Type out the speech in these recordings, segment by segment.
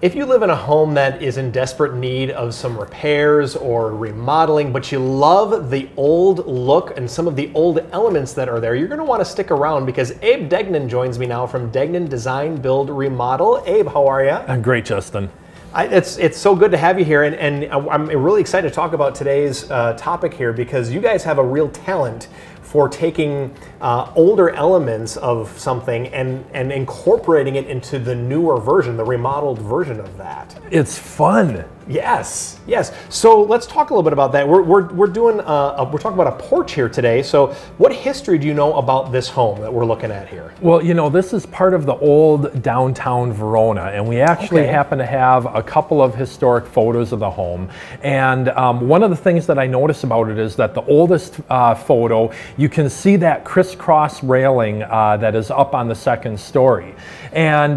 If you live in a home that is in desperate need of some repairs or remodeling, but you love the old look and some of the old elements that are there, you're going to want to stick around because Abe Degnan joins me now from Degnan Design-Build-Remodel. Abe, how are you? I'm great, Justin. It's so good to have you here, and I'm really excited to talk about today's topic here because you guys have a real talent for taking older elements of something and incorporating it into the newer version, the remodeled version of that. It's fun. Yes, yes. So let's talk a little bit about that. We're talking about a porch here today. So what history do you know about this home that we're looking at here? Well, you know, this is part of the old downtown Verona, and we actually happen to have a couple of historic photos of the home. And one of the things that I notice about it is that the oldest photo, you can see that crisscross railing that is up on the second story. And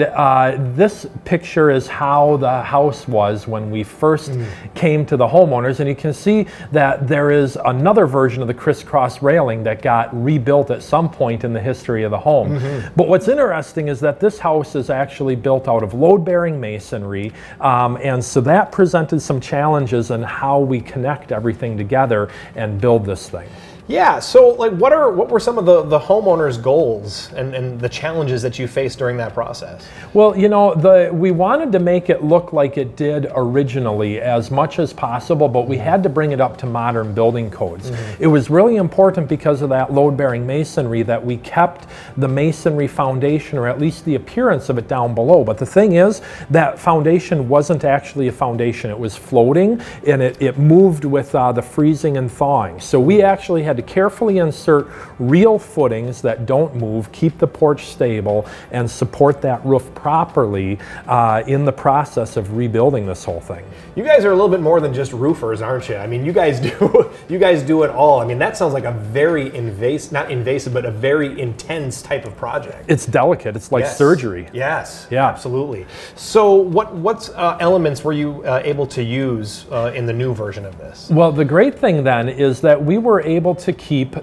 this picture is how the house was when we first came to the homeowners, and you can see that there is another version of the crisscross railing that got rebuilt at some point in the history of the home. But what's interesting is that this house is actually built out of load-bearing masonry, and so that presented some challenges in how we connect everything together and build this thing. Yeah, so like what were some of the homeowners' goals and the challenges that you faced during that process? Well, you know, we wanted to make it look like it did originally as much as possible, but we had to bring it up to modern building codes. It was really important because of that load-bearing masonry that we kept the masonry foundation, or at least the appearance of it, down below. But the thing is, that foundation wasn't actually a foundation. It was floating, and it moved with the freezing and thawing. So we actually had to carefully insert real footings that don't move, keep the porch stable, and support that roof properly in the process of rebuilding this whole thing. You guys are a little bit more than just roofers, aren't you? I mean, you guys do it all. I mean, that sounds like a very not invasive, but a very intense type of project. It's delicate. It's like surgery. Yes. Yeah. Absolutely. So, what elements were you able to use in the new version of this? Well, the great thing then is that we were able to keep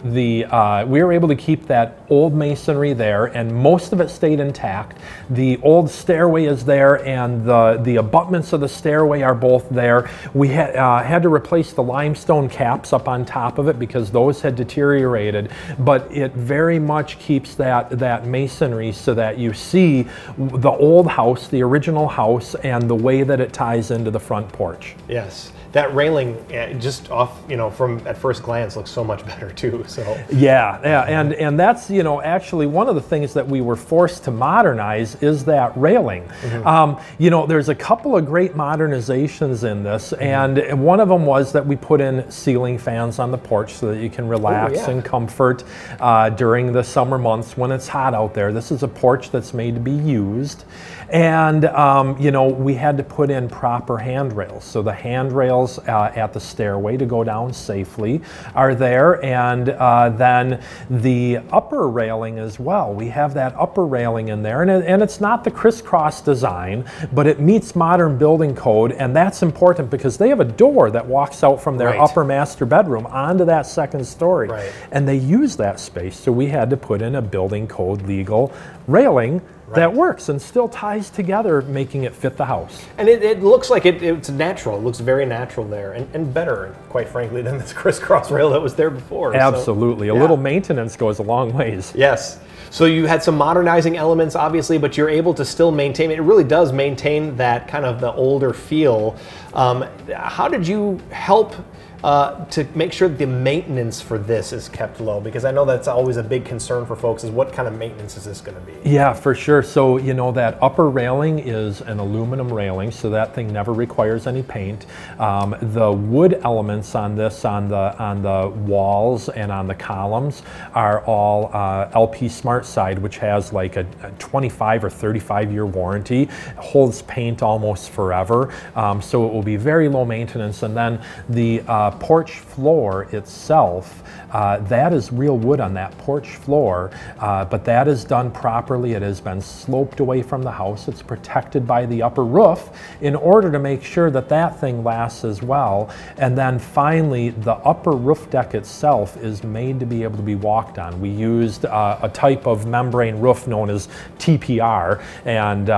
that old masonry there, and most of it stayed intact. The old stairway is there, and the abutments of the stairway are both there. We had to replace the limestone caps up on top of it because those had deteriorated, but it very much keeps that masonry so that you see the old house, the original house, and the way that it ties into the front porch. Yes. That railing, just off, you know, from at first glance, looks so much better too. So yeah, and that's, you know, actually one of the things that we were forced to modernize is that railing. You know, there's a couple of great modernizations in this, and one of them was that we put in ceiling fans on the porch so that you can relax in comfort during the summer months when it's hot out there. This is a porch that's made to be used, and you know, we had to put in proper handrails. So the handrails at the stairway to go down safely are there, and then the upper railing as well. We have that upper railing in there, and it's not the crisscross design, but it meets modern building code, and that's important because they have a door that walks out from their upper master bedroom onto that second story, and they use that space, so we had to put in a building code legal railing that works and still ties together, making it fit the house. And it looks like it's natural. It looks very natural there, and better, quite frankly, than this crisscross rail that was there before. Absolutely. So, a little maintenance goes a long ways. Yes. So you had some modernizing elements, obviously, but you're able to still maintain, it really does maintain that kind of the older feel. How did you help to make sure that the maintenance for this is kept low? Because I know that's always a big concern for folks, is what kind of maintenance is this going to be? Yeah, for sure. So, you know, that upper railing is an aluminum railing, so that thing never requires any paint. The wood elements on this, on the walls and on the columns, are all LP Smart Side, which has like a 25 or 35-year warranty, holds paint almost forever, so it will be very low maintenance. And then the porch floor itself, that is real wood on that porch floor, but that is done properly. It has been sloped away from the house. It's protected by the upper roof in order to make sure that that thing lasts as well. And then finally, the upper roof deck itself is made to be able to be walked on. We used a type of membrane roof known as TPR, and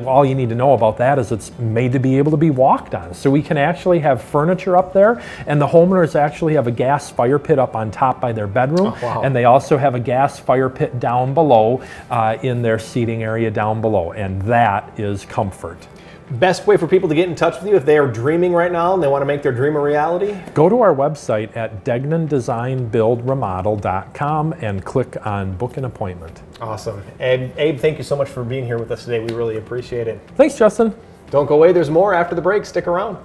all you need to know about that is it's made to be able to be walked on. So we can actually have furniture up there, and the homeowners actually have a gas fire pit up on top by their bedroom, and they also have a gas fire pit down below in their seating area down below, and that is comfort. Best way for people to get in touch with you if they are dreaming right now and they want to make their dream a reality? Go to our website at Degnan Design-Build-Remodel.com and click on Book an Appointment. Awesome. Abe, thank you so much for being here with us today. We really appreciate it. Thanks, Justin. Don't go away. There's more after the break. Stick around.